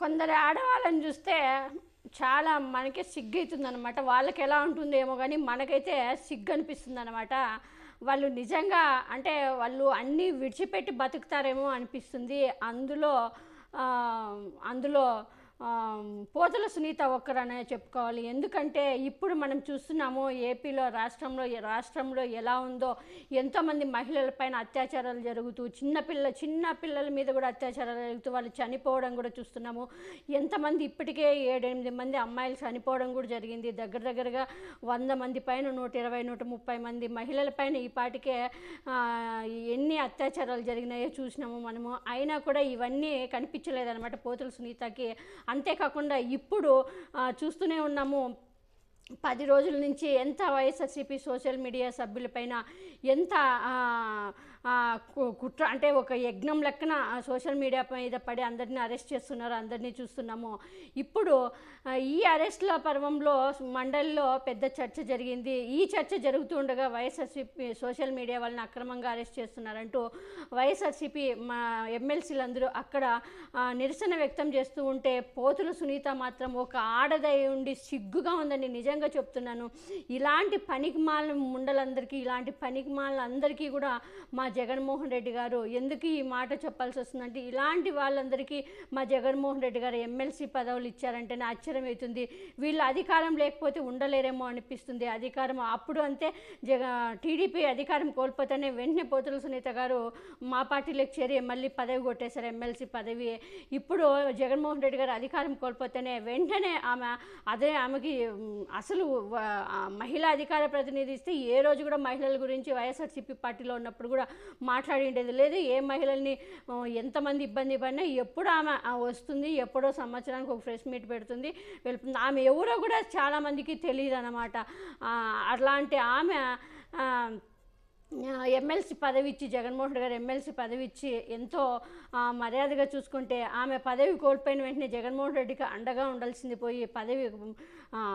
కొందరు ఆడవాళ్ళని చూస్తే చాలా మనకే సిగ్గైతుందనమాట. వాళ్ళకి ఎలా ఉంటుందేమో కానీ మనకైతే సిగ్గు అనిపిస్తుంది అనమాట. వాళ్ళు నిజంగా అంటే వాళ్ళు అన్నీ విడిచిపెట్టి బతుకుతారేమో అనిపిస్తుంది. అందులో పోతుల సునీత ఒక్కరనే చెప్పుకోవాలి. ఎందుకంటే ఇప్పుడు మనం చూస్తున్నాము ఏపీలో రాష్ట్రంలో ఎలా ఉందో, ఎంతోమంది మహిళలపైన అత్యాచారాలు జరుగుతూ చిన్న పిల్లల మీద కూడా అత్యాచారాలు జరుగుతూ వాళ్ళు చనిపోవడం కూడా చూస్తున్నాము. ఎంతమంది ఇప్పటికే 7-8 మంది అమ్మాయిలు చనిపోవడం కూడా జరిగింది. దగ్గరగా 100 మంది పైన 120 130 మంది మహిళల పైన ఈ పాటికే ఎన్ని అత్యాచారాలు జరిగినాయో చూసినాము మనము. అయినా కూడా ఇవన్నీ కనిపించలేదన్నమాట పోతుల సునీతకి. అంతేకాకుండా ఇప్పుడు చూస్తూనే ఉన్నాము 10 రోజుల నుంచి ఎంత వైఎస్ఆర్సీపీ సోషల్ మీడియా సభ్యులపైన ఎంత కుట్ర అంటే ఒక యజ్ఞం లెక్కన సోషల్ మీడియా మీద పడి అందరినీ అరెస్ట్ చేస్తున్నారు, అందరినీ చూస్తున్నాము. ఇప్పుడు ఈ అరెస్ట్ల పర్వంలో మండలిలో పెద్ద చర్చ జరిగింది. ఈ చర్చ జరుగుతూ ఉండగా వైఎస్ఆర్సీపీ సోషల్ మీడియా వాళ్ళని అక్రమంగా అరెస్ట్ చేస్తున్నారంటూ వైఎస్ఆర్సీపీ ఎమ్మెల్సీలందరూ అక్కడ నిరసన వ్యక్తం చేస్తూ ఉంటే పోతుల సునీత మాత్రం ఒక ఆడదై ఉండి సిగ్గుగా ఉందని నిజంగా చెప్తున్నాను. ఇలాంటి పనికిమాల ముండలందరికీ, ఇలాంటి పనికిమాలందరికీ కూడా మా జగన్మోహన్ రెడ్డి గారు ఎందుకు ఈ మాట చెప్పాల్సి వస్తుందంటే, ఇలాంటి వాళ్ళందరికీ మా జగన్మోహన్ రెడ్డి గారు ఎమ్మెల్సీ పదవులు ఇచ్చారంటేనే ఆశ్చర్యం అవుతుంది. వీళ్ళు అధికారం లేకపోతే ఉండలేరేమో అనిపిస్తుంది. అధికారం అప్పుడు అంతే టీడీపీ అధికారం కోల్పోతేనే వెంటనే పోతుల సునీత గారు మా పార్టీలోకి చేరి మళ్ళీ పదవి కొట్టేశారు, ఎమ్మెల్సీ పదవి. ఇప్పుడు జగన్మోహన్ రెడ్డి గారు అధికారం కోల్పోతేనే వెంటనే ఆమెకి అసలు మహిళా అధికార ప్రతినిధి ఇస్తే ఏ రోజు కూడా మహిళల గురించి వైఎస్ఆర్సీపీ పార్టీలో ఉన్నప్పుడు కూడా మాట్లాడిండేది లేదు. ఏ మహిళల్ని ఎంతమంది ఇబ్బంది పడినా ఎప్పుడు ఆమె వస్తుంది, ఎప్పుడో సంవత్సరానికి ఒక ప్రెస్ మీట్ పెడుతుంది, వెళ్తుంది. ఆమె ఎవరో కూడా చాలామందికి తెలియదు అన్నమాట. అట్లాంటి ఆమె ఎమ్మెల్సీ పదవి ఇచ్చి, జగన్మోహన్ రెడ్డి గారు ఎమ్మెల్సీ పదవి ఇచ్చి ఎంతో మర్యాదగా చూసుకుంటే, ఆమె పదవి కోల్పోయిన వెంటనే జగన్మోహన్ రెడ్డికి అండగా ఉండాల్సింది పోయి పదవి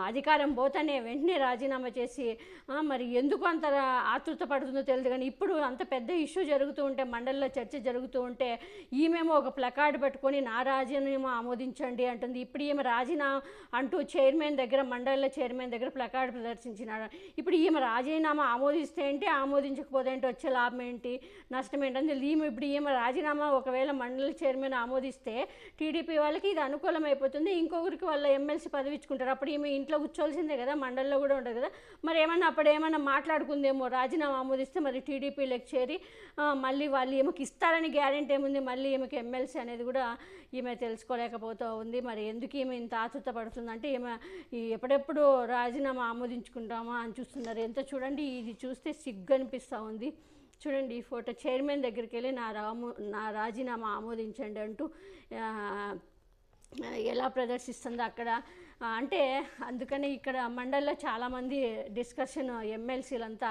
అధికారం పోతేనే వెంటనే రాజీనామా చేసి మరి ఎందుకు అంత ఆతృత పడుతుందో తెలియదు. కానీ ఇప్పుడు అంత పెద్ద ఇష్యూ జరుగుతూ ఉంటే, మండలిలో చర్చ జరుగుతూ ఉంటే ఈమెమో ఒక ప్లకార్డు పెట్టుకొని నా రాజీనామా ఆమోదించండి అంటుంది. ఇప్పుడు ఈమె రాజీనామా అంటూ మండలిలో చైర్మన్ దగ్గర ప్లకార్డు ప్రదర్శించినాడు. ఇప్పుడు ఈమె రాజీనామా ఆమోదిస్తే ఏంటి, ఆమోదించకపోతే ఏంటి, వచ్చే లాభం ఏంటి, నష్టం ఏంటంటే ఈమె రాజీనామా ఒకవేళ మండలి చైర్మన్ ఆమోదిస్తే టీడీపీ వాళ్ళకి ఇది అనుకూలం అయిపోతుంది, ఇంకొకరికి వాళ్ళ ఎమ్మెల్సీ పదవి ఇచ్చుకుంటారు. అప్పుడు ఈమె ఇంట్లో కూర్చోవలసిందే కదా, మండలిలో కూడా ఉండదు కదా. మరి అప్పుడు మాట్లాడుకుందేమో, రాజీనామా ఆమోదిస్తే మరి టీడీపీలోకి చేరి మళ్ళీ వాళ్ళు ఈమెకి ఇస్తారని గ్యారెంటీ ఏముంది, మళ్ళీ ఈమెకి ఎమ్మెల్సీ అనేది కూడా ఈమె తెలుసుకోలేకపోతూ ఉంది. మరి ఎందుకు ఈమె ఇంత ఆతృత పడుతుందంటే, ఈమె ఎప్పుడెప్పుడు రాజీనామా ఆమోదించుకుంటామా అని చూస్తున్నారు. ఎంత చూడండి, ఇది చూస్తే సిగ్గు అనిపిస్తూ ఉంది. చూడండి ఈ ఫోటో, చైర్మన్ దగ్గరికి వెళ్ళి నా రాజీనామా ఆమోదించండి అంటూ ఎలా ప్రదర్శిస్తుందో అక్కడ. అంటే అందుకని ఇక్కడ మండలిలో చాలామంది డిస్కషన్, ఎమ్మెల్సీలంతా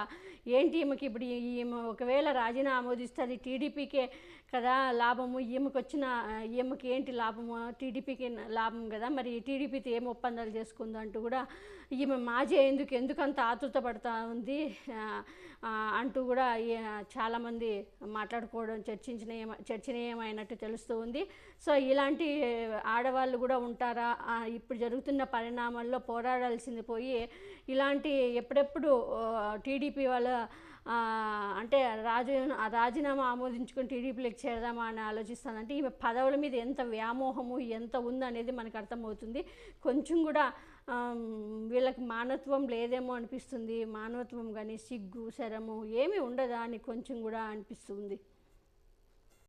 ఏంటి ఈమెకి ఇప్పుడు ఈమె ఒకవేళ రాజీనామా ఆమోదిస్తే అది టీడీపీకే కదా లాభము, ఈమెకి ఏంటి లాభము, టీడీపీకి లాభం కదా, మరి టీడీపీతో ఏం ఒప్పందాలు చేసుకుందో అంటూ కూడా ఈమె మాజీ ఎందుకంత ఆతృత పడుతూ ఉంది అంటూ కూడా చాలామంది మాట్లాడుకోవడం చర్చనీయమైనట్టు తెలుస్తూ ఉంది. సో ఇలాంటి ఆడవాళ్ళు కూడా ఉంటారా, ఇప్పుడు జరుగుతున్న పరిణామాల్లో పోరాడాల్సింది పోయి ఇలాంటి ఎప్పుడెప్పుడు టీడీపీ వాళ్ళ అంటే రాజీనామా ఆమోదించుకొని టీడీపీలోకి చేరదామా అని ఆలోచిస్తానంటే, ఈమె పదవుల మీద ఎంత వ్యామోహము ఎంత ఉందనేది మనకు అర్థమవుతుంది. కొంచెం కూడా వీళ్ళకి మానవత్వం లేదేమో అనిపిస్తుంది. మానవత్వం కానీ సిగ్గు శరము ఏమీ ఉండదా అని కొంచెం కూడా అనిపిస్తుంది.